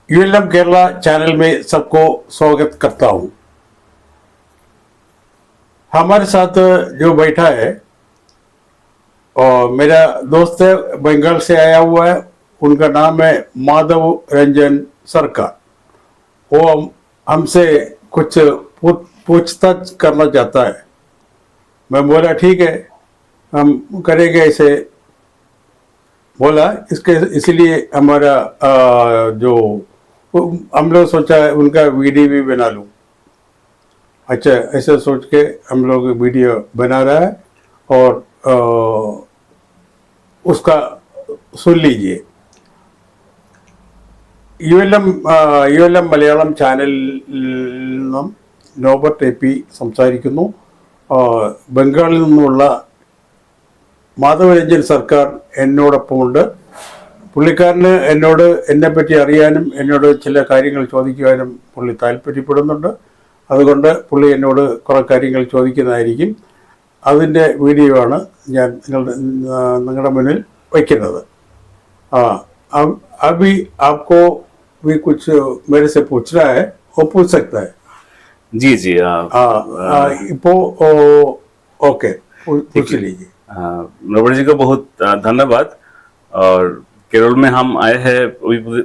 ULM Kerala channel में सबको स्वागत करता हूँ। हमारे साथ जो बैठा है और मेरा दोस्त है, बंगाल से आया हुआ है। उनका नाम है माधव रंजन सरकार। वो हमसे कुछ पूछताछ करना चाहता है। मैं बोला ठीक है, हम करेंगे ऐसे बोला। इसलिए हमारा जो हम लोग सोचा है उनका वीडियो भी बना लूं। अच्छा, ऐसा सोच के हम लोग वीडियो बना रहा है और उसका सुन लीजिए। യുഎൽഎം മലയാളം ചാനലിൽ നിന്നും നോബർട്ട് എ പി സംസാരിക്കുന്നു. ബംഗാളിൽ നിന്നുള്ള മാധവരഞ്ജൻ സർക്കാർ എന്നോടൊപ്പമുണ്ട്. പുള്ളിക്കാരന് എന്നോട് എന്നെപ്പറ്റി അറിയാനും എന്നോട് ചില കാര്യങ്ങൾ ചോദിക്കുവാനും പുള്ളി താല്പര്യപ്പെടുന്നുണ്ട്. അതുകൊണ്ട് പുള്ളി എന്നോട് കുറേ കാര്യങ്ങൾ ചോദിക്കുന്നതായിരിക്കും. അതിൻ്റെ വീഡിയോ ആണ് ഞാൻ നിങ്ങളുടെ മുന്നിൽ വയ്ക്കുന്നത്. अभी आपको भी कुछ मेरे से पूछना है, वो पूछ सकता है। जी जी ओके, पूछ लीजिए। नवल जी को बहुत धन्यवाद। और केरल में हम आए हैं,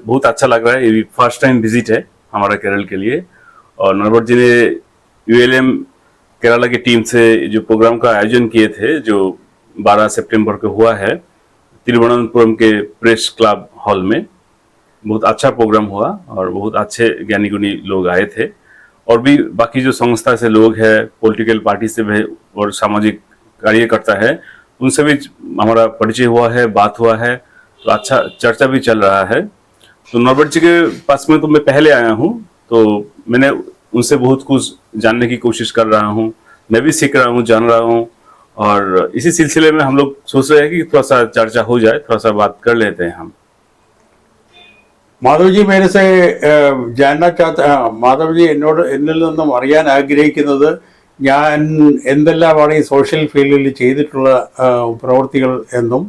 बहुत अच्छा लग रहा है। ये भी फर्स्ट टाइम विजिट है हमारा केरल के लिए। और नवल जी ने यूएलएम केरला की टीम से जो प्रोग्राम का आयोजन किए थे, जो 12 सितंबर को हुआ है तिरुवनंतपुरम के प्रेस क्लब हॉल में, बहुत अच्छा प्रोग्राम हुआ और बहुत अच्छे ज्ञानी गुणी लोग आए थे। और भी बाकी जो संस्था से लोग हैं, पॉलिटिकल पार्टी से भी और सामाजिक कार्यकर्ता है, उनसे भी हमारा परिचय हुआ है, बात हुआ है। तो अच्छा चर्चा भी चल रहा है। तो नॉर्बर्ट जी के पास में तो मैं पहले आया हूँ, तो मैंने उनसे बहुत कुछ जानने की कोशिश कर रहा हूँ। मैं भी सीख रहा हूँ, जान रहा हूँ। और इसी सिलसिले में हम लोग सोच रहे हैं कि थोड़ा सा चर्चा हो जाए, थोड़ा सा बात कर लेते हैं हम। മാധവ് ജി मेरे से जानना चाहता है। മാധവ് ജി എന്നിൽ നിന്നും അറിയാൻ ആഗ്രഹിക്കുന്നത് ഞാൻ എന്തെല്ലാമാണ് ഈ സോഷ്യൽ ഫീൽഡിൽ ചെയ്തിട്ടുള്ള പ്രവൃത്തികൾ എന്നും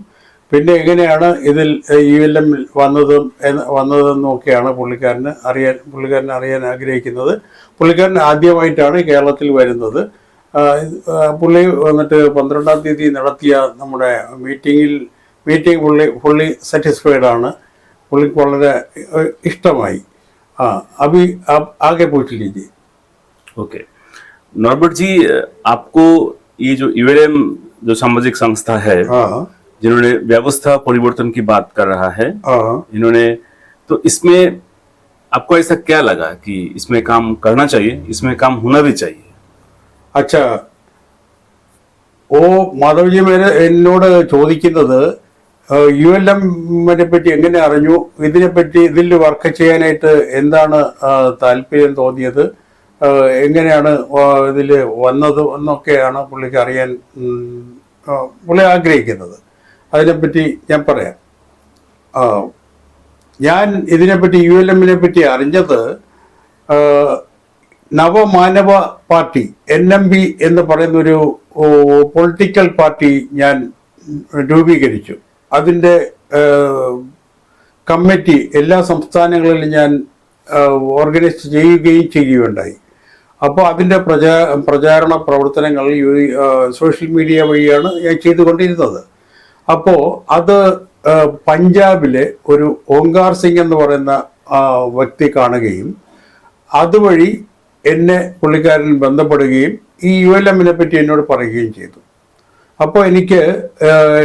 പിന്നെ എങ്ങനെയാണ് ഇതിൽ യുഎൽഎം വന്നതെന്നും ഒക്കെയാണ് പുള്ളിക്കാരൻ അറിയാൻ ആഗ്രഹിക്കുന്നത്. പുള്ളിക്കാരൻ ആദ്യമായിട്ടാണ് കേരളത്തിൽ വരുന്നത്. പുള്ളി വന്നിട്ട് 12-ാം തീയതി നടത്തിയ നമ്മുടെ മീറ്റിംഗ് പുള്ളി സാറ്റിസ്ഫൈഡ് ആണ്. പുള്ളിക്ക് വളരെ ഇഷ്ടമായി. अभी आप आगे पूछ लीजिए। ओके नॉर्बर्ट जी, आपको ये जो यूएलएम जो सामाजिक संस्था है, जिन्होंने व्यवस्था परिवर्तन की बात कर रहा है, इन्होंने, तो इसमें आपको ऐसा क्या लगा कि इसमें काम करना चाहिए, इसमें काम होना भी चाहिए? अच्छा, മാധവ് ജി എന്നോട് ചോദിക്കുന്നത് യുഎൽഎമ്മിനെ പറ്റി എങ്ങനെ അറിഞ്ഞു, ഇതിൽ വർക്ക് ചെയ്യാനായിട്ട് എന്താണ് താല്പര്യം തോന്നിയത്, എങ്ങനെയാണ് ഇതിൽ വന്നത് എന്നൊക്കെയാണ് പുള്ളിക്ക് അറിയാൻ പുള്ളി ആഗ്രഹിക്കുന്നത്. അതിനെപ്പറ്റി ഞാൻ പറയാം. ഞാൻ ഇതിനെപ്പറ്റി യുഎൽഎമ്മിനെ പറ്റി അറിഞ്ഞത് നവമാനവ പാർട്ടി NMP എന്ന് പറയുന്നൊരു പൊളിറ്റിക്കൽ പാർട്ടി ഞാൻ രൂപീകരിച്ചു. അതിൻ്റെ കമ്മിറ്റി എല്ലാ സംസ്ഥാനങ്ങളിലും ഞാൻ ഓർഗനൈസ് ചെയ്യുകയുണ്ടായി. അപ്പോൾ അതിൻ്റെ പ്രചാരണ പ്രവർത്തനങ്ങൾ സോഷ്യൽ മീഡിയ വഴിയാണ് ഞാൻ ചെയ്തുകൊണ്ടിരുന്നത്. അപ്പോൾ അത് പഞ്ചാബിലെ ഒരു ഓങ്കാർ സിംഗ് എന്ന് പറയുന്ന വ്യക്തി കാണുകയും അതുവഴി എന്നെ പുള്ളിക്കാരൻ ബന്ധപ്പെടുകയും ഈ യുഎൽഎമ്മിനെ പറ്റി എന്നോട് പറയുകയും ചെയ്തു. അപ്പോൾ എനിക്ക്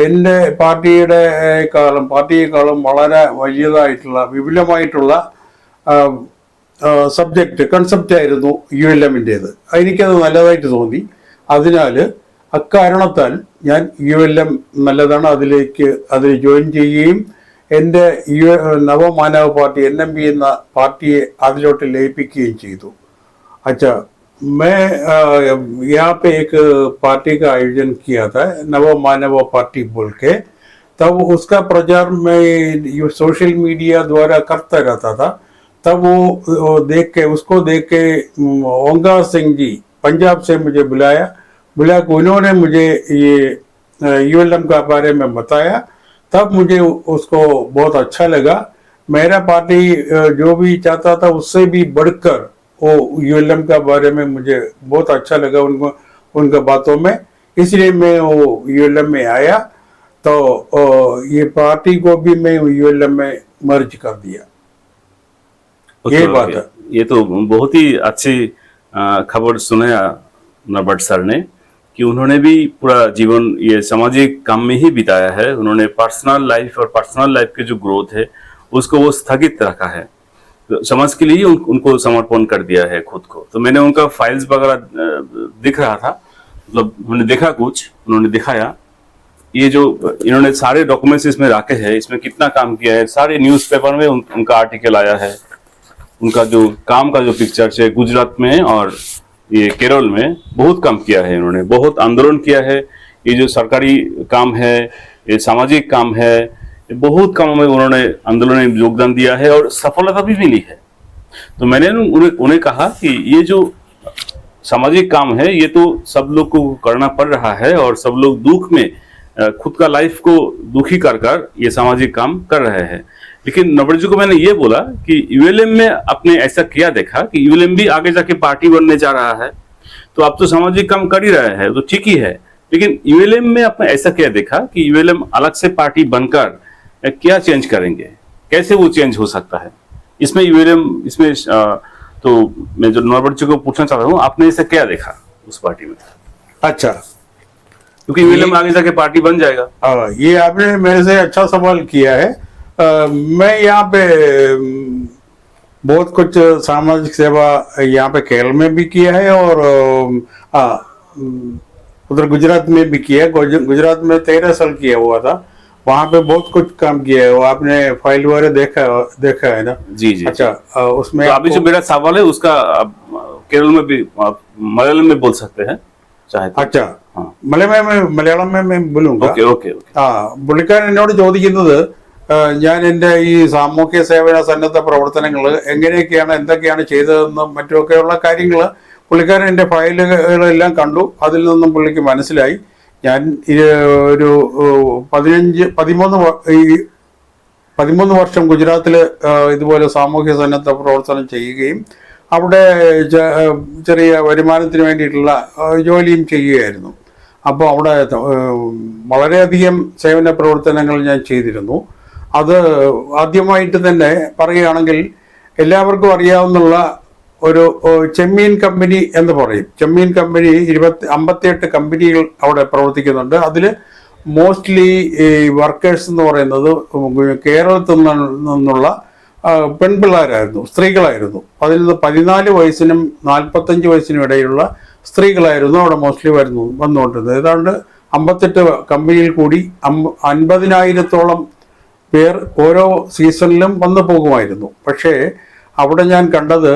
എൻ്റെ പാർട്ടിയെക്കാളും വളരെ വലിയതായിട്ടുള്ള വിപുലമായിട്ടുള്ള കൺസെപ്റ്റ് ആയിരുന്നു യുഎൽഎമ്മിൻ്റേത്. എനിക്കത് നല്ലതായിട്ട് തോന്നി. അതിനാൽ അക്കാരണത്താൽ ഞാൻ യുഎൽഎം നല്ലതാണ്, അതിൽ ജോയിൻ ചെയ്യുകയും എൻ്റെ നവമാനവ പാർട്ടി NMP എന്ന പാർട്ടിയെ അതിലോട്ട് ലയിപ്പിക്കുകയും ചെയ്തു. अच्छा, मैं यहाँ पे एक पार्टी का आयोजन किया था, नव मानव पार्टी बोल के। तब उसका प्रचार मैं सोशल मीडिया द्वारा करता रहता था। तब वो उसको देख के ओंकार सिंह जी पंजाब से मुझे बुलाया कि उन्होंने मुझे ये यूएलएम के बारे में बताया। तब मुझे उसको बहुत अच्छा लगा। मेरा पार्टी जो भी चाहता था उससे भी बढ़कर वो यूएलएम का बारे में मुझे बहुत अच्छा लगा उनका बातों में, इसलिए मैं वो यूएलएम में आया। तो ये पार्टी को भी मैं यूएलएम में मर्ज कर दिया। ये बात है। ये तो बहुत ही अच्छी खबर सुनाया नरबट सर ने कि उन्होंने भी पूरा जीवन ये सामाजिक काम में ही बिताया है। उन्होंने पर्सनल लाइफ और पर्सनल लाइफ के जो ग्रोथ है उसको वो स्थगित रखा है, तो समाज के लिए उनको समर्पण कर दिया है खुद को। तो मैंने उनका फाइल्स वगैरह दिख रहा था, मतलब हमने देखा कुछ, उन्होंने दिखाया ये जो इन्होंने सारे डॉक्यूमेंट्स इसमें रखे हैं, इसमें कितना काम किया है, सारे न्यूज़पेपर में उनका आर्टिकल आया है, उनका जो काम का जो पिक्चर है गुजरात में और ये केरल में बहुत काम किया है इन्होंने, बहुत आंदोलन किया है। ये जो सरकारी काम है, ये सामाजिक काम है, ये बहुत कामों में उन्होंने आंदोलन में योगदान दिया है और सफलता भी मिली है। तो मैंने उन्हें कहा कि ये जो सामाजिक काम है ये तो सब लोग को करना पड़ रहा है और सब लोग दुख में खुद का लाइफ को दुखी कर ये सामाजिक काम कर रहे हैं। लेकिन नवरत जी को मैंने ये बोला कि यूएलएम में आपने ऐसा क्या देखा कि यूएलएम भी आगे जाके पार्टी बनने जा रहा है, तो आप तो सामाजिक काम कर ही रहे हैं, तो ठीक ही है, लेकिन यूएलएम में आपने ऐसा क्या देखा कि यूएलएम अलग से पार्टी बनकर क्या चेंज करेंगे, कैसे वो चेंज हो सकता है इसमें यूएलएम इसमें तो मैं जो नवरत जी को पूछना चाह रहा हूँ, आपने ऐसा क्या देखा उस पार्टी में? अच्छा, क्योंकि यूएलएम आगे जाके पार्टी बन जाएगा। ये आपने मेरे से अच्छा सवाल किया है। मैं यहाँ पे बहुत कुछ सामाजिक सेवा यहाँ पे केरल में भी किया है और उधर गुजरात में भी किया है। गुजरात में 13 साल किया हुआ था, वहाँ पे बहुत कुछ काम किया है। वो आपने फाइल वगैरह देखा है ना? जी जी। अच्छा, उसमें तो अभी जो मेरा सवाल है उसका केरल में भी मलयालम में बोल सकते हैं चाहे तो। अच्छा, മലയാളം में बोलूंगा। Okay okay okay. പുള്ളിക്കാരൻ എന്നോട് ചോദിക്കുന്നത് ഞാൻ എൻ്റെ ഈ സാമൂഹ്യ സേവന സന്നദ്ധ പ്രവർത്തനങ്ങൾ എങ്ങനെയൊക്കെയാണ് എന്തൊക്കെയാണ് ചെയ്തതെന്നും മറ്റുമൊക്കെയുള്ള കാര്യങ്ങൾ പുള്ളിക്കാരൻ എൻ്റെ ഫയലുകളെല്ലാം കണ്ടു. അതിൽ നിന്നും പുള്ളിക്ക് മനസ്സിലായി ഞാൻ ഒരു 13 വർഷം ഗുജറാത്തിൽ ഇതുപോലെ സാമൂഹ്യ സന്നദ്ധ പ്രവർത്തനം ചെയ്യുകയും അവിടെ ചെറിയ വരുമാനത്തിന് വേണ്ടിയിട്ടുള്ള ജോലിയും ചെയ്യുകയായിരുന്നു. അപ്പോൾ അവിടെ വളരെയധികം സേവന പ്രവർത്തനങ്ങൾ ഞാൻ ചെയ്തിരുന്നു. അത് ആദ്യമായിട്ട് തന്നെ പറയുകയാണെങ്കിൽ എല്ലാവർക്കും അറിയാവുന്നുള്ള ഒരു ചെമ്മീൻ കമ്പനി എന്ന് പറയും. ചെമ്മീൻ കമ്പനി 58 കമ്പനികൾ അവിടെ പ്രവർത്തിക്കുന്നുണ്ട്. അതിൽ മോസ്റ്റ്ലി ഈ വർക്കേഴ്സ് എന്ന് പറയുന്നത് കേരളത്തിൽ നിന്നുള്ള പെൺപിള്ളേരായിരുന്നു, സ്ത്രീകളായിരുന്നു. അതിൽ നിന്ന് 14 വയസ്സിനും 45 വയസ്സിനും ഇടയിലുള്ള സ്ത്രീകളായിരുന്നു അവിടെ മോസ്റ്റ്ലി വന്നുകൊണ്ടിരുന്നത്. ഏതാണ്ട് 58 കമ്പനിയിൽ കൂടി 50,000-ഓളം പേർ ഓരോ സീസണിലും വന്നു പോകുമായിരുന്നു. പക്ഷേ അവിടെ ഞാൻ കണ്ടത്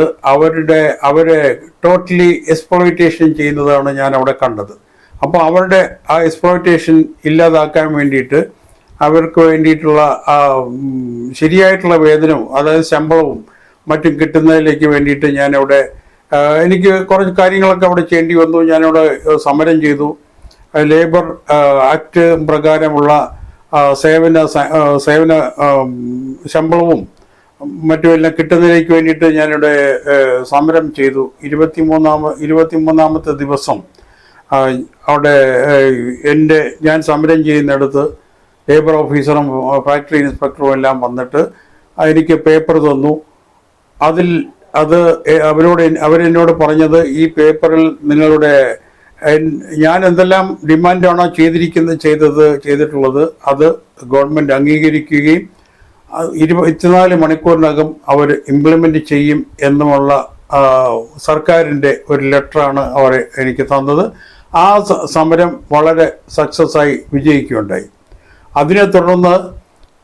അവരെ ടോട്ടലി എക്സ്പ്ലോയിറ്റേഷൻ ചെയ്യുന്നതാണ് ഞാൻ അവിടെ കണ്ടത്. അപ്പോൾ അവരുടെ ആ എക്സ്പ്ലോയിറ്റേഷൻ ഇല്ലാതാക്കാൻ വേണ്ടിയിട്ട് അവർക്ക് വേണ്ടിയിട്ടുള്ള ശരിയായിട്ടുള്ള വേതനവും അതായത് ശമ്പളവും മറ്റും കിട്ടുന്നതിലേക്ക് വേണ്ടിയിട്ട് ഞാനവിടെ എനിക്ക് കുറച്ച് കാര്യങ്ങളൊക്കെ അവിടെ ചെയ്യേണ്ടി വന്നു. ഞാനവിടെ സമരം ചെയ്തു. ലേബർ ആക്ട് പ്രകാരമുള്ള സേവന ശമ്പളവും മറ്റുമെല്ലാം കിട്ടുന്നതിലേക്ക് വേണ്ടിയിട്ട് ഞാനിവിടെ സമരം ചെയ്തു. 23-ാമത്തെ ദിവസം അവിടെ ഞാൻ സമരം ചെയ്യുന്നിടത്ത് ലേബർ ഓഫീസറും ഫാക്ടറി ഇൻസ്പെക്ടറും എല്ലാം വന്നിട്ട് എനിക്ക് പേപ്പർ തന്നു. അവരെന്നോട് പറഞ്ഞത് ഈ പേപ്പറിൽ ഞാൻ എന്തെല്ലാം ഡിമാൻഡാണോ ചെയ്തിട്ടുള്ളത് അത് ഗവൺമെൻറ് അംഗീകരിക്കുകയും 24 മണിക്കൂറിനകം അവർ ഇംപ്ലിമെൻ്റ് ചെയ്യും എന്നുമുള്ള സർക്കാരിൻ്റെ ഒരു ലെറ്ററാണ് അവർ എനിക്ക് തന്നത്. ആ സമരം വളരെ സക്സസ്സായി വിജയിക്കുകയുണ്ടായി. അതിനെ തുടർന്ന്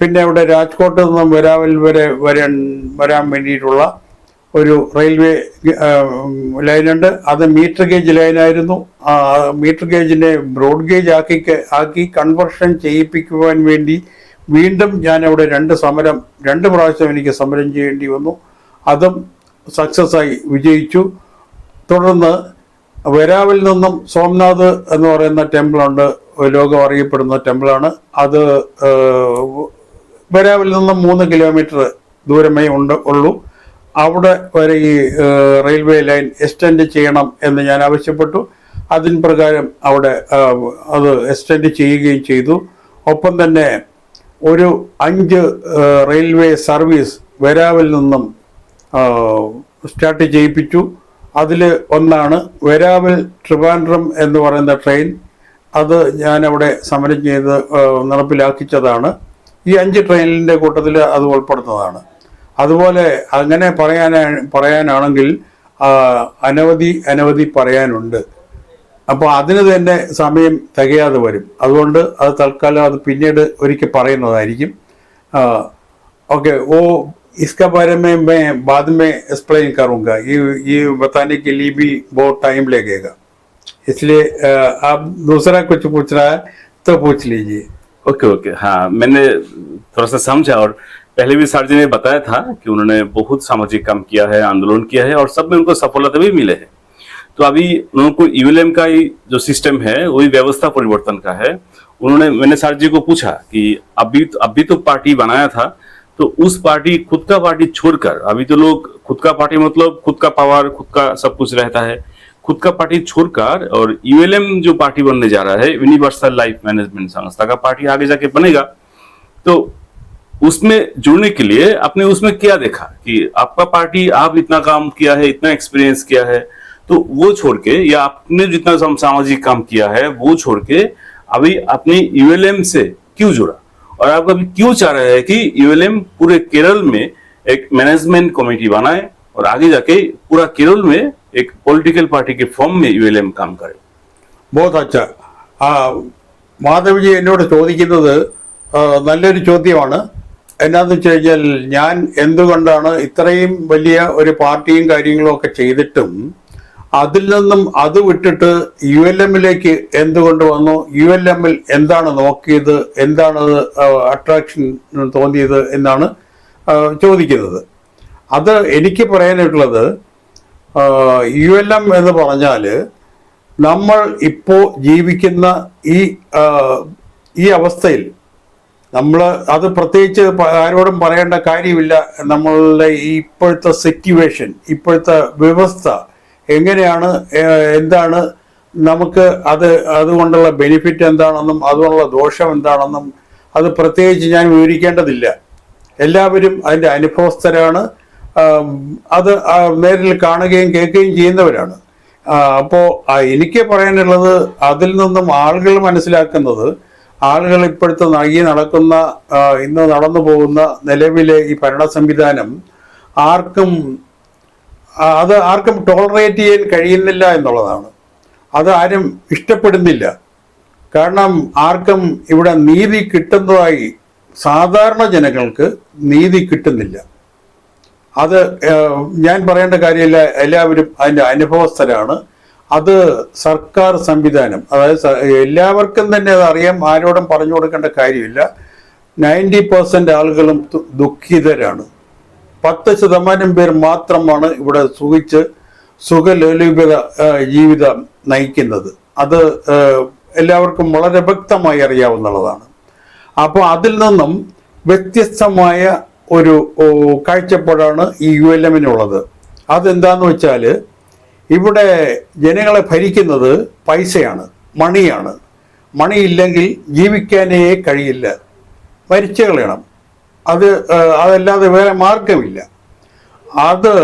പിന്നെ ഇവിടെ രാജ്കോട്ട് നിന്നും വെരാവൽ വരെ വരാൻ വേണ്ടിയിട്ടുള്ള ഒരു റെയിൽവേ ലൈനുണ്ട്. അത് മീറ്റർ ഗേജ് ലൈനായിരുന്നു. മീറ്റർ ഗേജിനെ ബ്രോഡ് ഗേജ് ആക്കി കൺവെർഷൻ ചെയ്യിപ്പിക്കുവാൻ വേണ്ടി വീണ്ടും ഞാൻ അവിടെ 2 പ്രാവശ്യം എനിക്ക് സമരം ചെയ്യേണ്ടി വന്നു. അതും സക്സസ്സായി വിജയിച്ചു. തുടർന്ന് വെരാവിൽ നിന്നും സോംനാഥ് എന്ന് പറയുന്ന ടെമ്പിളുണ്ട്, ലോകം അറിയപ്പെടുന്ന ടെമ്പിളാണ്. അത് വെരാവിൽ നിന്നും 3 കിലോമീറ്റർ ദൂരമേ ഉള്ളൂ. അവിടെ വരെ ഈ റെയിൽവേ ലൈൻ എക്സ്റ്റെൻഡ് ചെയ്യണം എന്ന് ഞാൻ ആവശ്യപ്പെട്ടു. അതിന് പ്രകാരം അവിടെ അത് എക്സ്റ്റെൻഡ് ചെയ്യുകയും ചെയ്തു. ഒപ്പം തന്നെ ഒരു 5 റെയിൽവേ സർവീസ് വെരാവിൽ നിന്നും സ്റ്റാർട്ട് ചെയ്യിപ്പിച്ചു. അതിൽ ഒന്നാണ് വെരാവിൽ ട്രിവാൻഡ്രം എന്ന് പറയുന്ന ട്രെയിൻ. അത് ഞാനവിടെ സമരം ചെയ്ത് നടപ്പിലാക്കിച്ചതാണ്. ഈ 5 ട്രെയിനിൻ്റെ കൂട്ടത്തിൽ അത് ഉൾപ്പെടുന്നതാണ്. അതുപോലെ അങ്ങനെ പറയാനാണെങ്കിൽ അനവധി പറയാനുണ്ട്. അപ്പോൾ അതിന് തന്നെ സമയം തികയാതെ വരും. അതുകൊണ്ട് അത് തൽക്കാലം അത് പിന്നീട് ഒരിക്കൽ പറയുന്നതായിരിക്കും. ओके वो इसका बारे में मैं बाद में एक्सप्लेन करूँगा. ये बताने के लिए भी बहुत टाइम लगेगा, इसलिए आप दूसरा कुछ पूछ रहा है तो पूछ लीजिए. ओके हाँ, मैंने थोड़ा सा समझा. और पहले भी सर जी ने बताया था कि उन्होंने बहुत सामाजिक काम किया है, आंदोलन किया है और सब में उनको सफलता भी मिले है. तो अभी उनको यूएलएम का ही जो सिस्टम है वही व्यवस्था परिवर्तन का है. मैंने सर जी को पूछा कि अभी तो पार्टी बनाया था, तो उस पार्टी खुद का पार्टी छोड़कर, अभी तो लोग खुद का पार्टी मतलब खुद का पावर, खुद का सब कुछ रहता है, खुद का पार्टी छोड़कर और यूएलएम जो पार्टी बनने जा रहा है, यूनिवर्सल लाइफ मैनेजमेंट संस्था का पार्टी आगे जाके बनेगा. तो उसमें जुड़ने के लिए आपने उसमें क्या देखा कि आपका पार्टी, आप इतना काम किया है, इतना एक्सपीरियंस किया है, तो वो छोड़ के या आपने जितना सामाजिक काम किया है वो छोड़ के अभी अपने यूएलएम से क्यों जुड़ा, और आप अभी क्यों चाह रहे हैं कि यूएलएम पूरे केरल में एक मैनेजमेंट कमेटी बनाए और आगे जाके पूरा केरल में एक पॉलिटिकल पार्टी के फॉर्म में यूएलएम काम करे? बहुत अच्छा. മാധവജി എന്നോട് ചോദിക്കുന്നത് നല്ലൊരു ചോദ്യമാണ്. എന്നാന്ന് വെച്ച് കഴിഞ്ഞാൽ ഞാൻ എന്തുകൊണ്ടാണ് ഇത്രയും വലിയ ഒരു പാർട്ടിയും കാര്യങ്ങളും ഒക്കെ ചെയ്തിട്ടും അതിൽ നിന്നും അത് വിട്ടിട്ട് യുഎൽഎമ്മിലേക്ക് എന്തുകൊണ്ട് വന്നു, യുഎൽഎമ്മിൽ എന്താണ് നോക്കിയത്, എന്താണ് അട്രാക്ഷൻ തോന്നിയത് എന്നാണ് ചോദിക്കുന്നത്. അത് എനിക്ക് പറയാനായിട്ടുള്ളത്, യുഎൽഎം എന്ന് പറഞ്ഞാൽ നമ്മൾ ഇപ്പോൾ ജീവിക്കുന്ന ഈ അവസ്ഥയിൽ നമ്മൾ അത് പ്രത്യേകിച്ച് ആരോടും പറയേണ്ട കാര്യമില്ല. നമ്മളുടെ ഇപ്പോഴത്തെ സിറ്റുവേഷൻ, ഇപ്പോഴത്തെ വ്യവസ്ഥ എങ്ങനെയാണ്, എന്താണ് നമുക്ക് അതുകൊണ്ടുള്ള ബെനിഫിറ്റ് എന്താണെന്നും അതുകൊണ്ടുള്ള ദോഷം എന്താണെന്നും അത് പ്രത്യേകിച്ച് ഞാൻ വിവരിക്കേണ്ടതില്ല. എല്ലാവരും അതിൻ്റെ അനുഭവസ്ഥരാണ്. അത് നേരിൽ കാണുകയും കേൾക്കുകയും ചെയ്യുന്നവരാണ്. അപ്പോൾ എനിക്ക് പറയാനുള്ളത്, അതിൽ നിന്നും ആളുകൾ മനസ്സിലാക്കുന്നത്, ആളുകൾ ഇപ്പോഴത്തെ ഇന്ന് നടന്നു പോകുന്ന നിലവിലെ ഈ ഭരണ സംവിധാനം ആർക്കും ടോളറേറ്റ് ചെയ്യാൻ കഴിയുന്നില്ല എന്നുള്ളതാണ്. അത് ആരും ഇഷ്ടപ്പെടുന്നില്ല. കാരണം ആർക്കും ഇവിടെ നീതി കിട്ടുന്നതായി, സാധാരണ ജനങ്ങൾക്ക് നീതി കിട്ടുന്നില്ല. അത് ഞാൻ പറയേണ്ട കാര്യമില്ല, എല്ലാവരും അതിൻ്റെ അനുഭവസ്ഥരാണ്. അത് സർക്കാർ സംവിധാനം, അതായത് എല്ലാവർക്കും തന്നെ അതറിയാം, ആരോടും പറഞ്ഞു കൊടുക്കേണ്ട കാര്യമില്ല. 90% ആളുകളും ദുഃഖിതരാണ്. 10% പേർ മാത്രമാണ് ഇവിടെ സുഖലോലുപത ജീവിതം നയിക്കുന്നത്. അത് എല്ലാവർക്കും വളരെ വ്യക്തമായി അറിയാവുന്നതാണ്. അപ്പോൾ അതിൽ നിന്നും വ്യത്യസ്തമായ ഒരു കാഴ്ചപ്പാടാണ് ഈ യുഎൽഎമ്മിനുള്ളത്. അതെന്താന്ന് വെച്ചാൽ, ഇവിടെ ജനങ്ങളെ ഭരിക്കുന്നത് പൈസയാണ്, മണിയാണ്. മണിയില്ലെങ്കിൽ ജീവിക്കാനേ കഴിയില്ല, മരിച്ചു കളയണം. അതല്ലാതെ വേറെ മാർഗമില്ല. അത്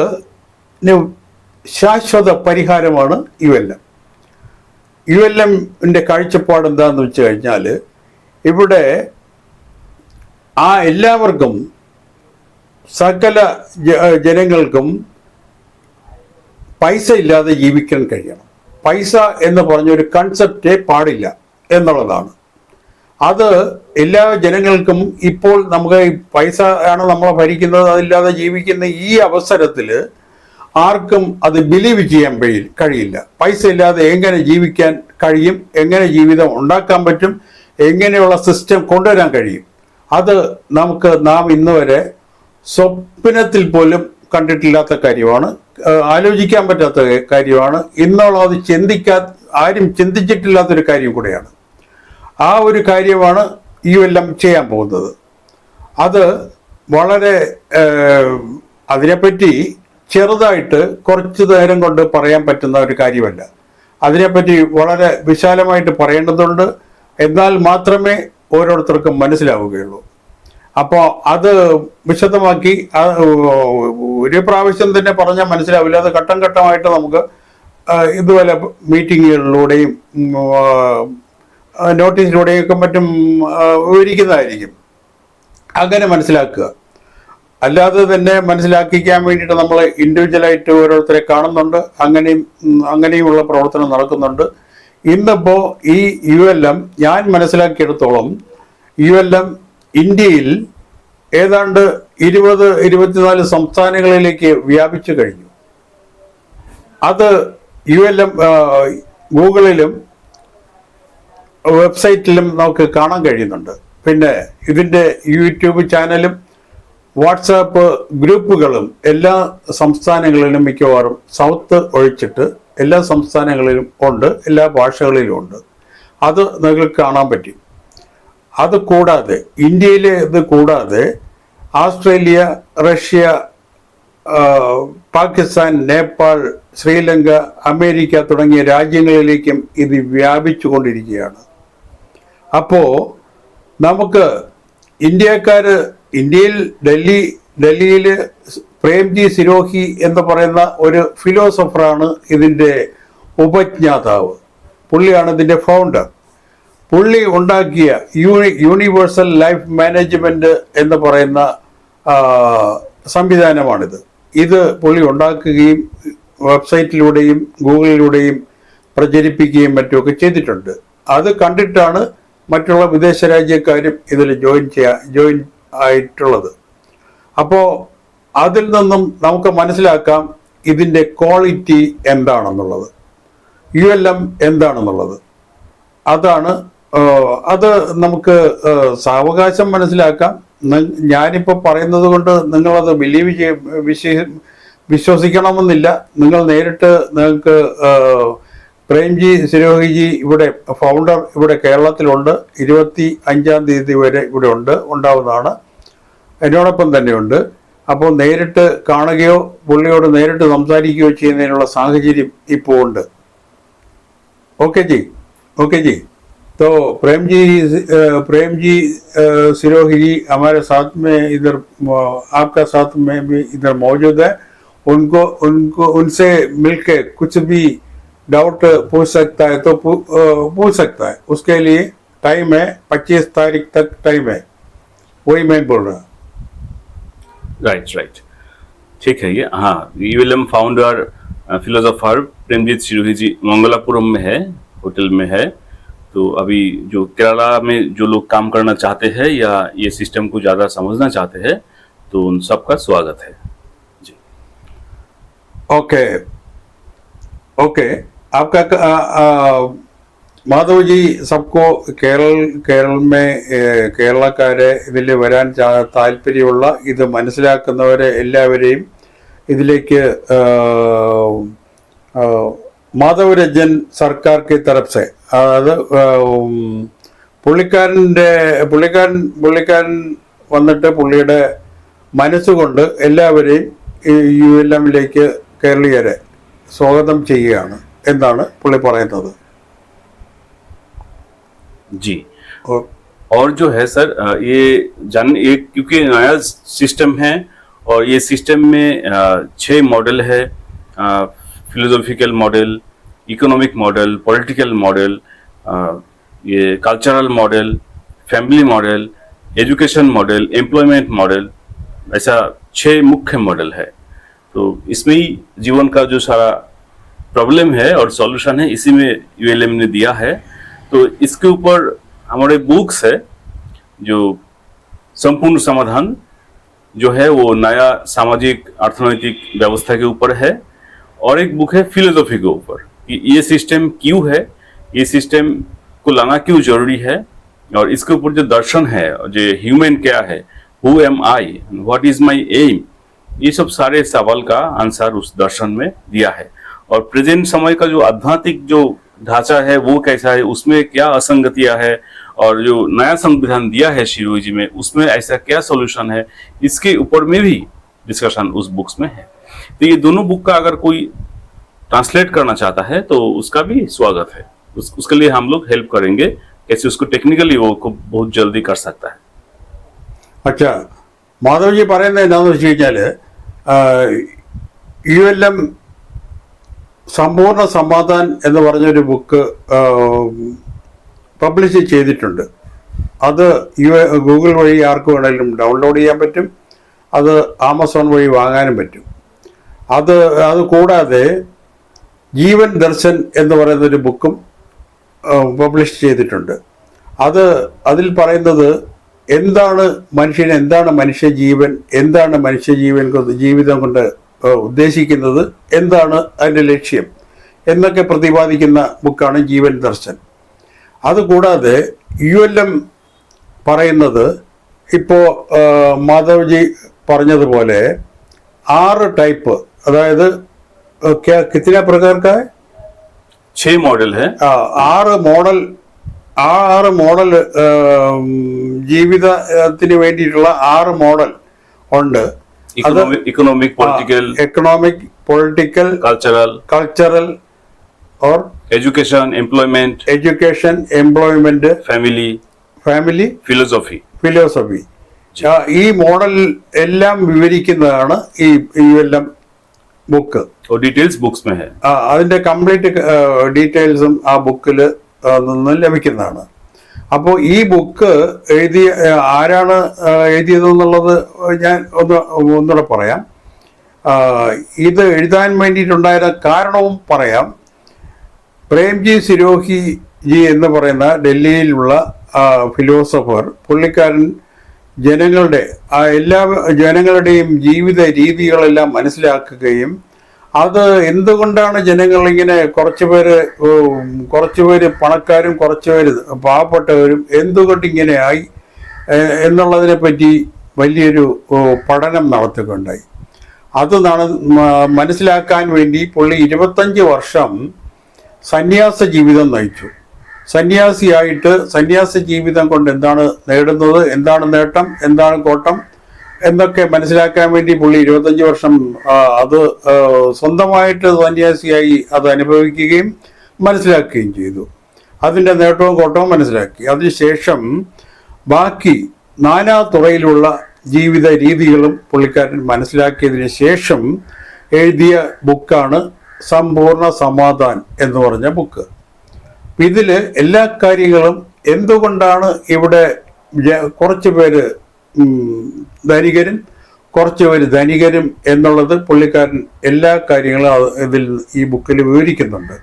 ശാശ്വത പരിഹാരമാണ് യുഎൽഎം. യുഎൽഎമ്മിൻ്റെ കാഴ്ചപ്പാട് എന്താണെന്ന് വെച്ച് കഴിഞ്ഞാൽ, ഇവിടെ എല്ലാവർക്കും, സകല ജനങ്ങൾക്കും പൈസ ഇല്ലാതെ ജീവിക്കാൻ കഴിയണം. പൈസ എന്ന് പറഞ്ഞൊരു കൺസെപ്റ്റേ പാടില്ല എന്നുള്ളതാണ്. അത് എല്ലാ ജനങ്ങൾക്കും ഇപ്പോൾ നമുക്ക് പൈസ ആണ് നമ്മളെ ഭരിക്കുന്നത്, അതില്ലാതെ ജീവിക്കുന്ന ഈ അവസരത്തിൽ ആർക്കും അത് ബിലീവ് ചെയ്യാൻ കഴിയില്ല. പൈസ ഇല്ലാതെ എങ്ങനെ ജീവിക്കാൻ കഴിയും, എങ്ങനെ ജീവിതം ഉണ്ടാക്കാൻ പറ്റും, എങ്ങനെയുള്ള സിസ്റ്റം കൊണ്ടുവരാൻ കഴിയും, അത് നാം ഇന്ന് വരെ സ്വപ്നത്തിൽ പോലും കണ്ടിട്ടില്ലാത്ത കാര്യമാണ്, ആലോചിക്കാൻ പറ്റാത്ത കാര്യമാണ്. ഇന്നുള്ളത് ആരും ചിന്തിച്ചിട്ടില്ലാത്തൊരു കാര്യം കൂടെയാണ്. ആ ഒരു കാര്യമാണ് യുഎൽഎം ചെയ്യാൻ പോകുന്നത്. അത് വളരെ അതിനെപ്പറ്റി ചെറുതായിട്ട് കുറച്ചു നേരം കൊണ്ട് പറയാൻ പറ്റുന്ന ഒരു കാര്യമല്ല. അതിനെപ്പറ്റി വളരെ വിശാലമായിട്ട് പറയേണ്ടതുണ്ട്. എന്നാൽ മാത്രമേ ഓരോരുത്തർക്കും മനസ്സിലാവുകയുള്ളൂ. അപ്പോൾ അത് വിശദമാക്കി ഒരു പ്രാവശ്യം തന്നെ പറഞ്ഞാൽ മനസ്സിലാവില്ല. അത് ഘട്ടം ഘട്ടമായിട്ട് നമുക്ക് ഇതുപോലെ മീറ്റിങ്ങുകളിലൂടെയും നോട്ടീസിലൂടെയും ഒക്കെ മറ്റും വിവരിക്കുന്നതായിരിക്കും. അങ്ങനെ മനസ്സിലാക്കുക. അല്ലാതെ തന്നെ മനസ്സിലാക്കിക്കാൻ വേണ്ടിയിട്ട് നമ്മൾ ഇൻഡിവിജ്വലായിട്ട് ഓരോരുത്തരെ കാണുന്നുണ്ട്. അങ്ങനെയുമുള്ള പ്രവർത്തനം നടക്കുന്നുണ്ട്. ഇന്നിപ്പോൾ ഈ ULM ഞാൻ മനസ്സിലാക്കിയെടുത്തോളം ULM ഇന്ത്യയിൽ ഏതാണ്ട് 20-24 സംസ്ഥാനങ്ങളിലേക്ക് വ്യാപിച്ചു കഴിഞ്ഞു. അത് ULM ഗൂഗിളിലും വെബ്സൈറ്റിലും നമുക്ക് കാണാൻ കഴിയുന്നുണ്ട്. പിന്നെ ഇതിൻ്റെ യൂട്യൂബ് ചാനലും വാട്സാപ്പ് ഗ്രൂപ്പുകളും എല്ലാ സംസ്ഥാനങ്ങളിലും മിക്കവാറും സൗത്ത് ഒഴിച്ചിട്ട് എല്ലാ സംസ്ഥാനങ്ങളിലും ഉണ്ട്, എല്ലാ ഭാഷകളിലും ഉണ്ട്. അത് നിങ്ങൾക്ക് കാണാൻ പറ്റും. അത് കൂടാതെ ഇന്ത്യയിലെ ഇത് കൂടാതെ Australia, Russia, Pakistan, Nepal, Sri Lanka, America തുടങ്ങിയ രാജ്യങ്ങളിലേക്കും ഇത് വ്യാപിച്ചു കൊണ്ടിരിക്കുകയാണ്. അപ്പോൾ നമുക്ക് ഇന്ത്യയിൽ ഡൽഹിയിൽ പ്രേംജി സിരോഹി എന്ന് പറയുന്ന ഒരു ഫിലോസഫറാണ് ഇതിൻ്റെ ഉപജ്ഞാതാവ്. പുള്ളിയാണ് ഇതിൻ്റെ ഫൗണ്ടർ. പുള്ളി ഉണ്ടാക്കിയ യൂണിവേഴ്സൽ ലൈഫ് മാനേജ്മെന്റ് എന്ന് പറയുന്ന സംവിധാനമാണിത്. ഇത് പുള്ളി ഉണ്ടാക്കുകയും വെബ്സൈറ്റിലൂടെയും ഗൂഗിളിലൂടെയും പ്രചരിപ്പിക്കുകയും മറ്റുമൊക്കെ ചെയ്തിട്ടുണ്ട്. അത് കണ്ടിട്ടാണ് മറ്റുള്ള വിദേശ രാജ്യക്കാരും ഇതിൽ ജോയിൻ ആയിട്ടുള്ളത്. അപ്പോൾ അതിൽ നിന്നും നമുക്ക് മനസ്സിലാക്കാം ഇതിൻ്റെ ക്വാളിറ്റി എന്താണെന്നുള്ളത്, ULM എന്താണെന്നുള്ളത്. അത് നമുക്ക് സാവകാശം മനസ്സിലാക്കാം. ഞാനിപ്പോൾ പറയുന്നത് കൊണ്ട് നിങ്ങളത് വിശ്വസിക്കണമെന്നില്ല. നിങ്ങൾക്ക് പ്രേംജി സിരോഹിജി ഇവിടെ ഫൗണ്ടർ ഇവിടെ കേരളത്തിലുണ്ട്. 25-ാം തീയതി വരെ ഇവിടെ ഉണ്ടാവുന്നതാണ്. എന്നോടൊപ്പം തന്നെയുണ്ട്. അപ്പോൾ നേരിട്ട് കാണുകയോ പുള്ളിയോട് നേരിട്ട് സംസാരിക്കുകയോ ചെയ്യുന്നതിനുള്ള സാഹചര്യം ഇപ്പോൾ ഉണ്ട്. ओके जी तो प्रेम जी सिरोही जी हमारे साथ में इधर आपका साथ में भी इधर मौजूद है. उनसे मिलके कुछ भी डाउट पूछ सकता है तो पूछ सकता है. उसके लिए टाइम है 25 तारीख तक टाइम है. वही मैं बोल रहा. राइट ठीक है. ये हाँ, ULM founder philosopher Premjeet Sirohi ji Mangalapuram में है, होटल में है. तो अभी जो केरला में जो लोग काम करना चाहते हैं या ये सिस्टम को ज़्यादा समझना चाहते हैं तो उन सबका स्वागत है जी. ओके आपका മാധവ് ജി സബ്കോ കേരള കേരളക്കാരെ ഇതിൽ വരാൻ താല്പര്യമുള്ള ഇത് മനസ്സിലാക്കുന്നവരെ എല്ലാവരെയും ഇതിലേക്ക് മാധവ് രഞ്ജൻ സർക്കാർ की तरफ से അതായത് പുള്ളിക്കാരൻ വന്നിട്ട് പുള്ളിയുടെ മനസ്സുകൊണ്ട് എല്ലാവരെയും ULMലേക്ക് കേരളീയരെ സ്വാഗതം ചെയ്യുകയാണ് എന്നാണ് പുള്ളി പറയുന്നത്. जी और जो है सर ये क्योंकि नया सिस्टम है और ये सिस्टम में 6 मॉडल है. Philosophical model, economic model, political model, ये cultural model, family model, education model, employment model, ऐसा 6 मुख्य मॉडल है. तो इसमें ही जीवन का जो सारा प्रॉब्लम है और सॉल्यूशन है इसी में ULM ने दिया है. तो इसके ऊपर हमारे बुक्स है जो संपूर्ण समाधान जो है वो नया सामाजिक अर्थनैतिक व्यवस्था के ऊपर है. और एक बुक है फिलोसॉफी के ऊपर कि ये सिस्टम क्यों है, ये सिस्टम को लाना क्यों जरूरी है, और इसके ऊपर जो दर्शन है, जो ह्यूमन क्या है, who am I, what is my aim, ये सब सारे सवाल का आंसर उस दर्शन में दिया है. और प्रेजेंट समय का जो आध्यात्मिक जो ढांचा है वो कैसा है, उसमें क्या असंगतियां है, और जो नया संविधान दिया है शिरोई जी में उसमें ऐसा क्या सॉल्यूशन है, इसके ऊपर में भी डिस्कशन उस बुक्स में है। तो ये दोनों बुक का अगर कोई ट्रांसलेट करना चाहता है तो उसका भी स्वागत है। उसके लिए हम लोग हेल्प करेंगे, कैसे उसको टेक्निकली वो को बहुत जल्दी कर सकता है। അച്ഛാ, മാധവജി പറയുന്നത് എന്താണെന്ന് വെച്ച് കഴിഞ്ഞാൽ ULM സമ്പൂർണ്ണ സമാധാൻ എന്ന് പറഞ്ഞൊരു ബുക്ക് പബ്ലിഷ് ചെയ്തിട്ടുണ്ട്. അത് ഗൂഗിൾ വഴി ആർക്ക് വേണമെങ്കിലും ഡൗൺലോഡ് ചെയ്യാൻ പറ്റും, അത് ആമസോൺ വഴി വാങ്ങാനും പറ്റും. അത് കൂടാതെ ജീവൻ ദർശൻ എന്ന് പറയുന്നൊരു ബുക്കും പബ്ലിഷ് ചെയ്തിട്ടുണ്ട്. അതിൽ പറയുന്നത് എന്താണ് മനുഷ്യൻ, എന്താണ് മനുഷ്യജീവൻ, എന്താണ് ജീവിതം കൊണ്ട് ഉദ്ദേശിക്കുന്നത്, എന്താണ് അതിൻ്റെ ലക്ഷ്യം എന്നൊക്കെ പ്രതിപാദിക്കുന്ന ബുക്കാണ് ജീവൻ ദർശൻ. അതുകൂടാതെ ULM പറയുന്നത് ഇപ്പോൾ മാധവ്ജി പറഞ്ഞതുപോലെ 6 ടൈപ്പ്, അതായത് കിतना प्रकार का है? 6 मॉडल है। 6 മോഡൽ ജീവിതത്തിന് വേണ്ടിയിട്ടുള്ള 6 മോഡൽ ഉണ്ട്. इकोनॉमिक, പൊളിറ്റിക്കൽ, കൾച്ചറൽ और एजुकेशन, एम्प्लॉयमेंट, ഫാമിലി, फिलोसॉफी। ഈ മോഡൽ എല്ലാം വിവരിക്കുന്നതാണ് ഈ ULM ബുക്ക്. और डिटेल्स बुक्स में है। അതിന്റെ കംപ്ലീറ്റ് ഡീറ്റെയിൽസും ആ ബുക്കിൽ നിന്ന് ലഭിക്കുന്നതാണ്. അപ്പോൾ ഈ ബുക്ക് ആരാണ് എഴുതിയതെന്നുള്ളത് ഞാൻ ഒന്നുകൂടെ പറയാം. ഇത് എഴുതാൻ വേണ്ടിയിട്ടുണ്ടായിരുന്ന കാരണവും പറയാം. പ്രേംജി സിരോഹി ജി എന്ന് പറയുന്ന ഡൽഹിയിലുള്ള ഫിലോസഫർ, പുള്ളിക്കാരൻ എല്ലാ ജനങ്ങളുടെയും ജീവിത രീതികളെല്ലാം മനസ്സിലാക്കുകയും അത് എന്തുകൊണ്ടാണ് ജനങ്ങൾ ഇങ്ങനെ കുറച്ചുപേര് പണക്കാരും കുറച്ചുപേര് പാവപ്പെട്ടവരും എന്തുകൊണ്ട് ഇങ്ങനെയായി എന്നുള്ളതിനെ പറ്റി വലിയൊരു പഠനം നടത്തുകയുണ്ടായി. അത് മനസ്സിലാക്കാൻ വേണ്ടി പുള്ളി 25 വർഷം സന്യാസ ജീവിതം നയിച്ചു. സന്യാസിയായിട്ട് സന്യാസ ജീവിതം കൊണ്ട് എന്താണ് നേടുന്നത്, എന്താണ് നേട്ടം, എന്താണ് കോട്ടം എന്നൊക്കെ മനസ്സിലാക്കാൻ വേണ്ടി പുള്ളി 25 വർഷം അത് സ്വന്തമായിട്ട് സന്യാസിയായി അത് അനുഭവിക്കുകയും മനസ്സിലാക്കുകയും ചെയ്തു. അതിൻ്റെ നേട്ടവും കോട്ടവും മനസ്സിലാക്കി. അതിനുശേഷം ബാക്കി നാനാ തുറയിലുള്ള ജീവിത രീതികളും പുള്ളിക്കാരൻ മനസ്സിലാക്കിയതിന് ശേഷം എഴുതിയ ബുക്കാണ് സമ്പൂർണ്ണ സമാധാൻ എന്ന് പറഞ്ഞ ബുക്ക്. ഇതിൽ എല്ലാ കാര്യങ്ങളും എന്തുകൊണ്ടാണ് ഇവിടെ കുറച്ച് പേര് ധനികരും എന്നുള്ളത് പുള്ളിക്കാരൻ എല്ലാ കാര്യങ്ങളും ഈ ബുക്കിൽ വിവരിക്കുന്നുണ്ട്.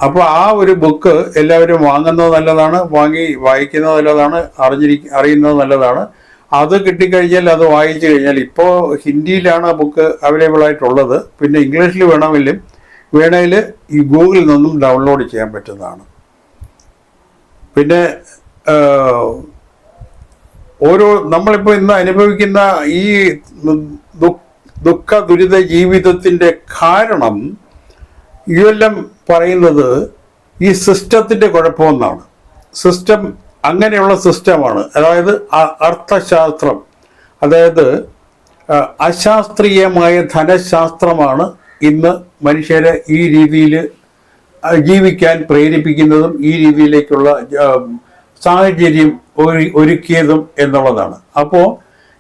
അപ്പോൾ ആ ഒരു ബുക്ക് എല്ലാവരും വാങ്ങുന്നത് നല്ലതാണ്, വായിക്കുന്നത് നല്ലതാണ്, അറിയുന്നത് നല്ലതാണ്. അത് കിട്ടിക്കഴിഞ്ഞാൽ അത് വായിച്ചു കഴിഞ്ഞാൽ, ഇപ്പോൾ ഹിന്ദിയിലാണ് ആ ബുക്ക് അവൈലബിൾ ആയിട്ടുള്ളത്, പിന്നെ ഇംഗ്ലീഷിൽ വേണമെങ്കിൽ ഈ ഗൂഗിളിൽ നിന്നും ഡൗൺലോഡ് ചെയ്യാൻ പറ്റുന്നതാണ്. പിന്നെ നമ്മളിപ്പോൾ ഇന്ന് അനുഭവിക്കുന്ന ഈ ദുഃഖ ദുരിത ജീവിതത്തിൻ്റെ കാരണം ULM പറയുന്നത് ഈ സിസ്റ്റത്തിൻ്റെ കുഴപ്പമെന്നാണ്. സിസ്റ്റം അങ്ങനെയുള്ള സിസ്റ്റമാണ്. അതായത് അർത്ഥശാസ്ത്രം, അതായത് അശാസ്ത്രീയമായ ധനശാസ്ത്രമാണ് ഇന്ന് മനുഷ്യരെ ഈ രീതിയിൽ ജീവിക്കാൻ പ്രേരിപ്പിക്കുന്നതും ഈ രീതിയിലേക്കുള്ള സാഹചര്യം ഒരുക്കിയതും എന്നുള്ളതാണ്. അപ്പോൾ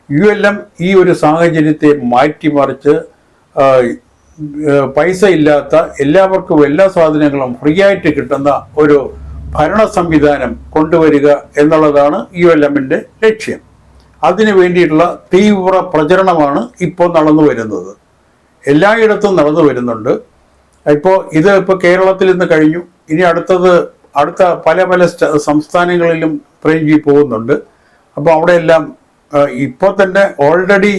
ULM ഈ ഒരു സാഹചര്യത്തെ മാറ്റിമറിച്ച് പൈസ ഇല്ലാത്ത എല്ലാവർക്കും എല്ലാ സാധനങ്ങളും ഫ്രീ ആയിട്ട് കിട്ടുന്ന ഒരു ഭരണ സംവിധാനം കൊണ്ടുവരിക എന്നുള്ളതാണ് ULMന്റെ ലക്ഷ്യം. അതിനു വേണ്ടിയിട്ടുള്ള തീവ്ര പ്രചരണമാണ് ഇപ്പോൾ നടന്നു വരുന്നത്, എല്ലായിടത്തും നടന്നു വരുന്നുണ്ട്. ഇപ്പോൾ കേരളത്തിൽ നിന്ന് കഴിഞ്ഞു, ഇനി അടുത്ത പല സംസ്ഥാനങ്ങളിലും പ്രേംജി പോകുന്നുണ്ട്. അപ്പോൾ അവിടെയെല്ലാം ഇപ്പോൾ തന്നെ ഓൾറെഡി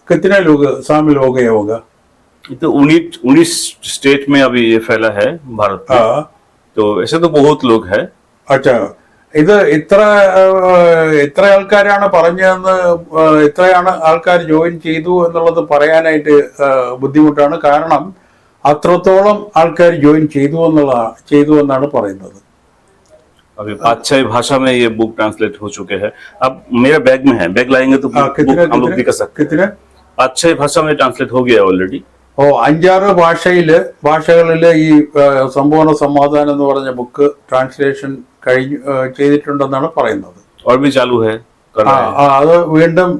कितने लोग शामिल हो गए होगा? तो 19 स्टेट में अभी ये फैला है भारत में। तो ऐसे तो बहुत लोग हैं। अच्छा, ഇത് എത്ര ആൾക്കാരാണ് പറഞ്ഞതെന്ന്, എത്രയാണ് ആൾക്കാർ ജോയിൻ ചെയ്തു എന്നുള്ളത് പറയാനായിട്ട് ബുദ്ധിമുട്ടാണ്. കാരണം അത്രത്തോളം ആൾക്കാർ ജോയിൻ ചെയ്തു എന്നാണ് പറയുന്നത്. अभी 5-6 भाषा में ये बुक ट्रांसलेट हो चुके हैं. अब मेरा बैग में है, बैग लाएंगे तो बुक हम लोग दिखा सकते हैं. कितने 5-6 भाषा में ट्रांसलेट हो गया ऑलरेडी. ഓ 5-6 ഭാഷകളിൽ ഈ സമ്പൂർണ്ണ സമാധാനം എന്ന് പറഞ്ഞ ബുക്ക് ട്രാൻസ്ലേഷൻ ചെയ്തിട്ടുണ്ടെന്നാണ് പറയുന്നത്. और भी चालू है, कर रहे हैं. അത് വീണ്ടും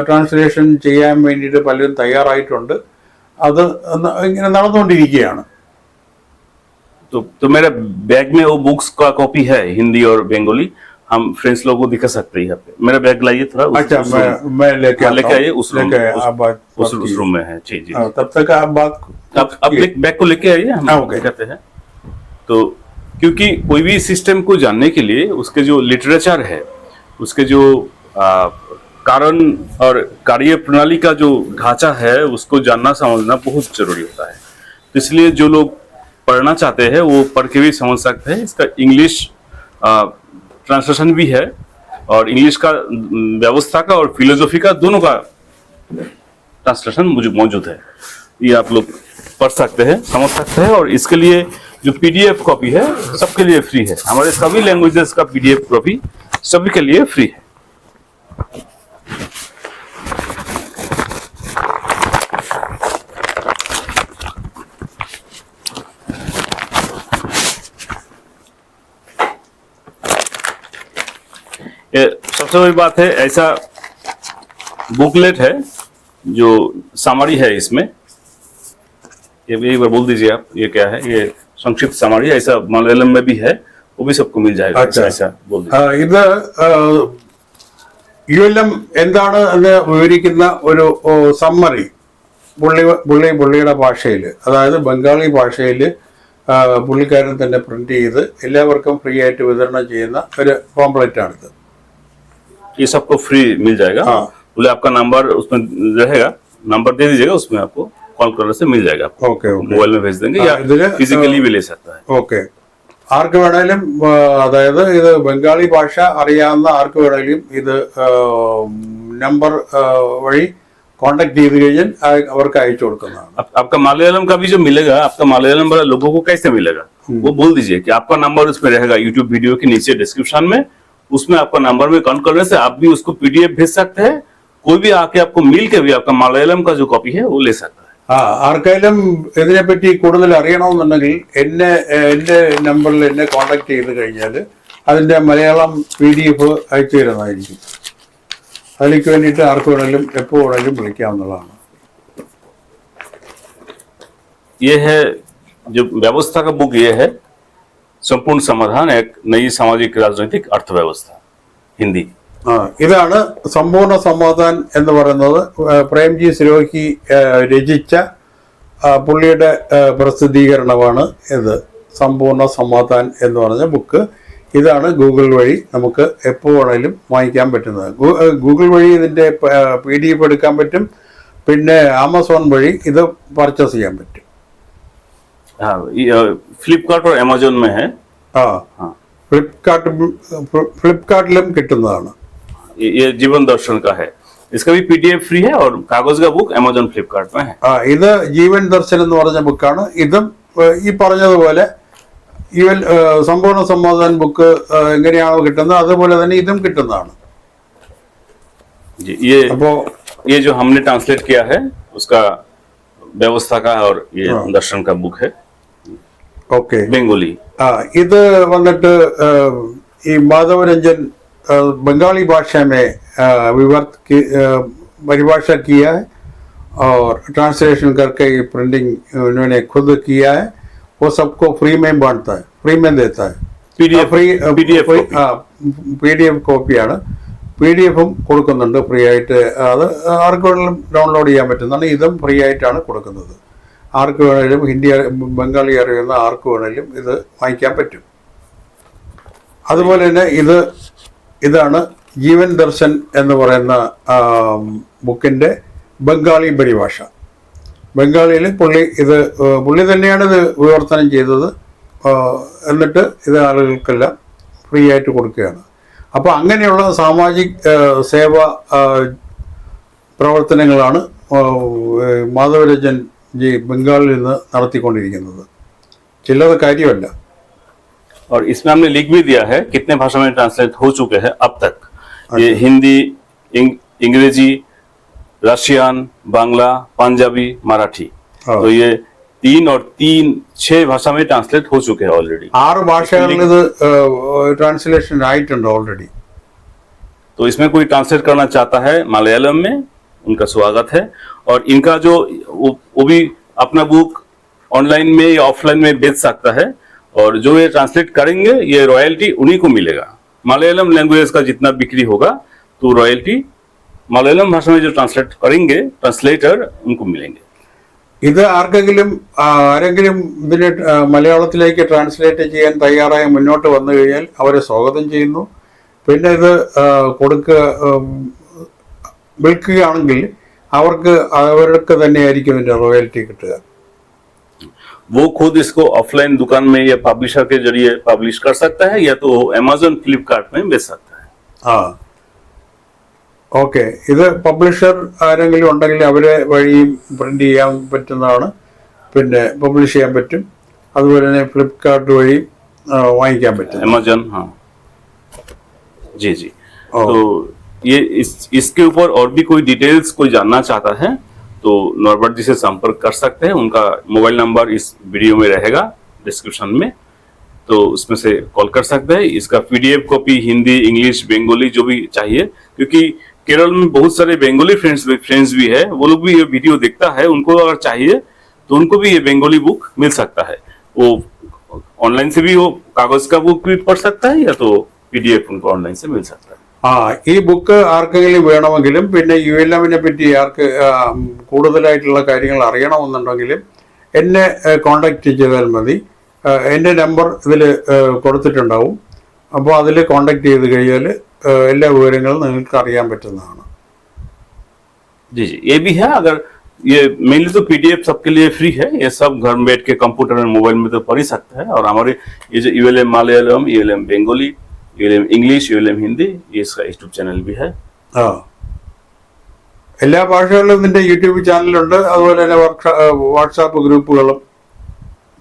ട്രാൻസ്ലേഷൻ ചെയ്യാൻ വേണ്ടിയിട്ട് പലരും തയ്യാറായിട്ടുണ്ട്. അത് ഇങ്ങനെ നടന്നുകൊണ്ടിരിക്കുകയാണ്. तो मेरे बैग में वो बुक्स का कॉपी है, हिंदी और बंगाली. हम फ्रेंड्स लोगों को दिखा सकते हैं यहाँ पे. मेरा बैग लाइए थोड़ा. अच्छा, मैं लेके आइए. उस रूम में है. जी. तब तक आप बात आप बैग को लेके आइए, हम दिखाते हैं. तो क्योंकि कोई भी सिस्टम को जानने के लिए उसके जो लिटरेचर है, उसके जो कारण और कार्य प्रणाली का जो ढांचा है, उसको जानना समझना बहुत जरूरी होता है. तो इसलिए जो लोग पढ़ना चाहते हैं वो पढ़ के भी समझ सकते हैं. इसका इंग्लिश ट्रांसलेशन भी है और इंग्लिश का व्यवस्था का और फिलोसॉफी का दोनों का ट्रांसलेशन मौजूद है. ये आप लोग पढ़ सकते हैं, समझ सकते हैं. और इसके लिए जो पीडीएफ कॉपी है सबके लिए फ्री है. हमारे सभी लैंग्वेजेस का पीडीएफ कॉपी सभी के लिए फ्री है. ये सबसे बड़ी बात है, ऐसा बुकलेट है जो समरी है. इसमें ये भी एक बार बोल दीजिए आप, ये क्या है? ये संक्षिप्त समरी. ऐसा मलयालम में भी है, वो भी सबको मिल जाएगा. अच्छा. ऐसा बोल दीजिए. ഇത് ULM എന്താണ് എന്ന് വിവരിക്കുന്ന ഒരു സമ്മറി പുള്ളിയുടെ ഭാഷയിൽ, അതായത് ബംഗാളി ഭാഷയിൽ പുള്ളിക്കാരൻ തന്നെ പ്രിന്റ് ചെയ്ത് എല്ലാവർക്കും ഫ്രീ ആയിട്ട് വിതരണം ചെയ്യുന്ന ഒരു പോംപ്ലെറ്റ് ആണിത്. ये सबको फ्री मिल जाएगा. बोले आपका नंबर उसमें रहेगा, नंबर दे दीजिएगा, उसमें आपको कॉल करने से मिल जाएगा. ओके. मोबाइल में भेज देंगे या फिजिकली भी ले सकता है. ഓക്കെ. ആർക്ക് വേണേലും, അതായത് ഇത് ബംഗാളി ഭാഷ അറിയാവുന്ന ആർക്ക് വേണേലും ഇത് നമ്പർ വഴി കോണ്ടാക്ട് ചെയ്ത് കഴിഞ്ഞാൽ അവർക്ക് അയച്ചു കൊടുക്കുന്നതാണ്. आपका मलयालम का भी जो मिलेगा, आपका मलयालम वाला लोगों को कैसे मिलेगा वो बोल दीजिए कि आपका नंबर उसमें रहेगा यूट्यूब वीडियो के नीचे डिस्क्रिप्शन में. उसमें आपका नंबर में कॉल करने से आप भी उसको पीडीएफ भेज सकते हैं. कोई भी आके आपको मिल के भी आपका मलयालम का जो कॉपी है वो ले सकता है. ആർക്കെങ്കിലും ഇതിനെപ്പറ്റി കൂടുതൽ അറിയണമെന്നുണ്ടെങ്കിൽ എൻ്റെ നമ്പറിൽ എന്നെ കോണ്ടാക്ട് ചെയ്ത് കഴിഞ്ഞാൽ അതിൻ്റെ മലയാളം PDF അയച്ചു തരുന്നതായിരിക്കും. അതിലേക്ക് വേണ്ടിയിട്ട് ആർക്ക് വേണമെങ്കിലും എപ്പോൾ വേണമെങ്കിലും വിളിക്കാവുന്നതാണ്. ये है जो व्यवस्था का बुक. ये है संपूर्ण समाधान, एक नई सामाजिक राजनीतिक अर्थव्यवस्था, हिंदी. ഇതാണ് സമ്പൂർണ്ണ സമാധാൻ എന്ന് പറയുന്നത്. പ്രേംജി സിരോഹി രചിച്ച പുള്ളിയുടെ പ്രസിദ്ധീകരണമാണ് ഇത്. സമ്പൂർണ്ണ സമാധാൻ എന്ന് പറഞ്ഞ ബുക്ക്. ഇതാണ് ഗൂഗിൾ വഴി നമുക്ക് എപ്പോൾ വേണമെങ്കിലും വാങ്ങിക്കാൻ പറ്റുന്നത്. ഗൂഗിൾ വഴി ഇതിൻ്റെ PDF എടുക്കാൻ പറ്റും. പിന്നെ ആമസോൺ വഴി ഇത് പർച്ചേസ് ചെയ്യാൻ പറ്റും. फ्लिपकार्ट और अमेजोन में है. ഫ്ലിപ്കാർട്ടിലും കിട്ടുന്നതാണ്. ये जीवन दर्शन का है. इसका भी PDF फ्री है और कागज का बुक अमेजोन फ्लिपकार्ट में है. ഇത് ജീവൻ ദർശൻ എന്ന് പറഞ്ഞ ബുക്കാണ്. ഇതും ഈ പറഞ്ഞതുപോലെ സമ്പൂർണ്ണ സമാധാൻ ബുക്ക് എങ്ങനെയാണോ കിട്ടുന്നത് അതുപോലെ തന്നെ ഇതും കിട്ടുന്നതാണ്. ये जो हमने ट्रांसलेट किया है उसका व्यवस्था का और ये दर्शन का बुक है. ഓക്കെ. बंगाली. ഇത് വന്നിട്ട് ഈ മാധവരഞ്ജൻ बंगाली भाषा में परिभाषा किया है और ट्रांसलेशन करके ये प्रिंटिंग उन्होंने खुद किया है. वो सबको फ्री में बांटता है, फ्री में देता है. PDF കോപ്പിയാണ്. PDF-ഉം കൊടുക്കുന്നുണ്ട് ഫ്രീ ആയിട്ട്. അത് ആർക്ക് വേണമെങ്കിലും ഡൗൺലോഡ് ചെയ്യാൻ പറ്റുന്നതാണ്. ഇതും ഫ്രീ ആയിട്ടാണ് കൊടുക്കുന്നത്. ആർക്ക് വേണമെങ്കിലും ഹിന്ദി ബംഗാളി അറിയുന്ന ആർക്ക് വേണമെങ്കിലും ഇത് വാങ്ങിക്കാൻ പറ്റും. അതുപോലെ തന്നെ ഇതാണ് ജീവൻ ദർശൻ എന്ന് പറയുന്ന ബുക്കിൻ്റെ ബംഗാളി പരിഭാഷ. ബംഗാളിയിൽ പുള്ളി തന്നെയാണ് ഇത് വിവർത്തനം ചെയ്തത്. എന്നിട്ട് ഇത് ആളുകൾക്കെല്ലാം ഫ്രീ ആയിട്ട് കൊടുക്കുകയാണ്. അപ്പോൾ അങ്ങനെയുള്ള സാമാജിക സേവ പ്രവർത്തനങ്ങളാണ് മാധവരഞ്ജൻ ബംഗാളിൽ നിന്ന് നടത്തിക്കൊണ്ടിരിക്കുന്നത്. ചില്ലറ കാര്യമല്ല. और इसमें हमने लिख भी दिया है कितने भाषा में ट्रांसलेट हो चुके हैं अब तक. ये हिंदी, अंग्रेजी, रशियन, बांग्ला, पंजाबी, मराठी. तो ये 6 भाषा में ट्रांसलेट हो चुके हैं ऑलरेडी. 6 ഭാഷകളിൽ ഇത് ട്രാൻസ്ലേഷൻ ആയിട്ടുണ്ട് ഓൾറെഡി. तो इसमें कोई ट्रांसलेट करना चाहता है मलयालम में, उनका स्वागत है. और इनका जो वो भी अपना बुक ऑनलाइन में या ऑफलाइन में बेच सकता है. और जो ये ट्रांसलेट करेंगे ये रॉयल्टी उन्हीं को मिलेगा. मलयालम लैंग्वेज का जितना बिक्री होगा तो रॉयल्टी मलयालम भाषा में जो ट्रांसलेट करेंगे ट्रांसलेटर उनको मिलेंगे. ഇത് ആരെങ്കിലും ഇതിനെ മലയാളത്തിലേക്ക് ട്രാൻസ്ലേറ്റ് ചെയ്യാൻ തയ്യാറായി മുന്നോട്ട് വന്നു കഴിഞ്ഞാൽ അവരെ സ്വാഗതം ചെയ്യുന്നു. പിന്നെ ഇത് വിൽക്കുകയാണെങ്കിൽ അവർക്ക് തന്നെയായിരിക്കും ഇതിന്റെ റോയൽറ്റി കിട്ടുക. वो खुद इसको ऑफलाइन दुकान में या पब्लिशर के जरिए पब्लिश कर सकता है या तो अमेज़न फ्लिपकार्ट में बेच सकता है. ഓക്കെ. ഇത് പബ്ലിഷർ ആരെങ്കിലും ഉണ്ടെങ്കിൽ അവരെ വഴിയും പ്രിന്റ് ചെയ്യാൻ പറ്റുന്നതാണ്. പിന്നെ പബ്ലിഷ് ചെയ്യാൻ പറ്റും. അതുപോലെ തന്നെ ഫ്ലിപ്കാർട്ട് വഴി വാങ്ങിക്കാൻ പറ്റും. अमेज़न. हाँ जी जी. तो ये इसके ऊपर और भी कोई डिटेल्स कोई जानना चाहता है तो नॉर्बर्ट जी से संपर्क कर सकते हैं. उनका मोबाइल नंबर इस वीडियो में रहेगा डिस्क्रिप्शन में, तो उसमें से कॉल कर सकते हैं. इसका PDF copy Hindi, English, Bengali जो भी चाहिए, क्योंकि केरल में बहुत सारे बंगाली फ्रेंड्स भी है. वो लोग भी ये वीडियो देखता है. उनको अगर चाहिए तो उनको भी ये बंगाली बुक मिल सकता है. वो ऑनलाइन से भी वो कागज का बुक भी पढ़ सकता है या तो PDF उनको ऑनलाइन से मिल सकता है. ഈ ബുക്ക് ആർക്കെങ്കിലും വേണമെങ്കിലും പിന്നെ ULM-നെ പറ്റി കൂടുതലായിട്ടുള്ള കാര്യങ്ങൾ അറിയണമെന്നുണ്ടെങ്കിലും എന്നെ കോണ്ടാക്ട് ചെയ്താൽ മതി. എൻ്റെ നമ്പർ ഇതിൽ കൊടുത്തിട്ടുണ്ടാവും. അപ്പോൾ അതിൽ കോണ്ടാക്ട് ചെയ്ത് കഴിഞ്ഞാൽ എല്ലാ വിവരങ്ങളും നിങ്ങൾക്ക് അറിയാൻ പറ്റുന്നതാണ്. जी जी, ये भी है. अगर ये मेनली तो PDF सबके लिए फ्री है. ये सब घर में बैठ के कंप्यूटर और मोबाइल में तो पढ़ ही सकता है. और हमारे ये जो ULM Malayalam, ULM Bengali, ULM English, ULM Hindi, ये इसका यूट्यूब चैनल भी है. എല്ലാ ഭാഷകളിലും ഇതിന്റെ യൂട്യൂബ് ചാനലുണ്ട്. അതുപോലെ തന്നെ വാട്സാപ്പ് ഗ്രൂപ്പുകളും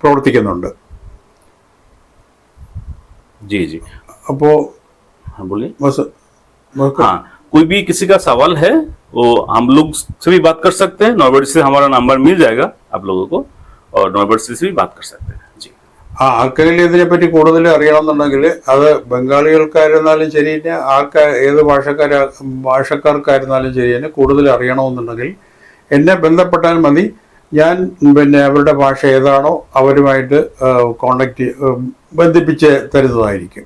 പ്രവർത്തിക്കുന്നുണ്ട്. जी जी. അപ്പോ हाँ बोलिए. हाँ, कोई भी किसी का सवाल है वो हम लोग से भी बात कर सकते हैं. नॉर्बर्ट से हमारा नंबर मिल जाएगा आप लोगों को, और नॉर्बर्ट से भी बात कर सकते हैं. जी. ആർക്കെങ്കിലും ഇതിനെപ്പറ്റി കൂടുതൽ അറിയണമെന്നുണ്ടെങ്കിൽ അത് ബംഗാളികൾക്കായിരുന്നാലും ശരി, ഏത് ഭാഷക്കാർക്കായിരുന്നാലും ശരി, തന്നെ കൂടുതൽ അറിയണമെന്നുണ്ടെങ്കിൽ എന്നെ ബന്ധപ്പെട്ടാൽ മതി. ഞാൻ പിന്നെ അവരുടെ ഭാഷ ഏതാണോ അവരുമായിട്ട് ബന്ധിപ്പിച്ച് തരുന്നതായിരിക്കും.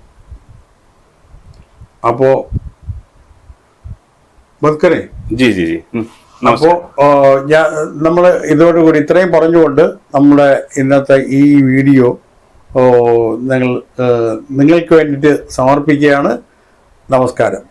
അപ്പോ ബത്കരെ. G G G. അപ്പോ നമ്മൾ ഇതോടുകൂടി ഇത്രയും പറഞ്ഞുകൊണ്ട് നമ്മുടെ ഇന്നത്തെ ഈ വീഡിയോ നിങ്ങൾക്ക് വേണ്ടിയിട്ട് സമർപ്പിക്കുകയാണ്. നമസ്കാരം.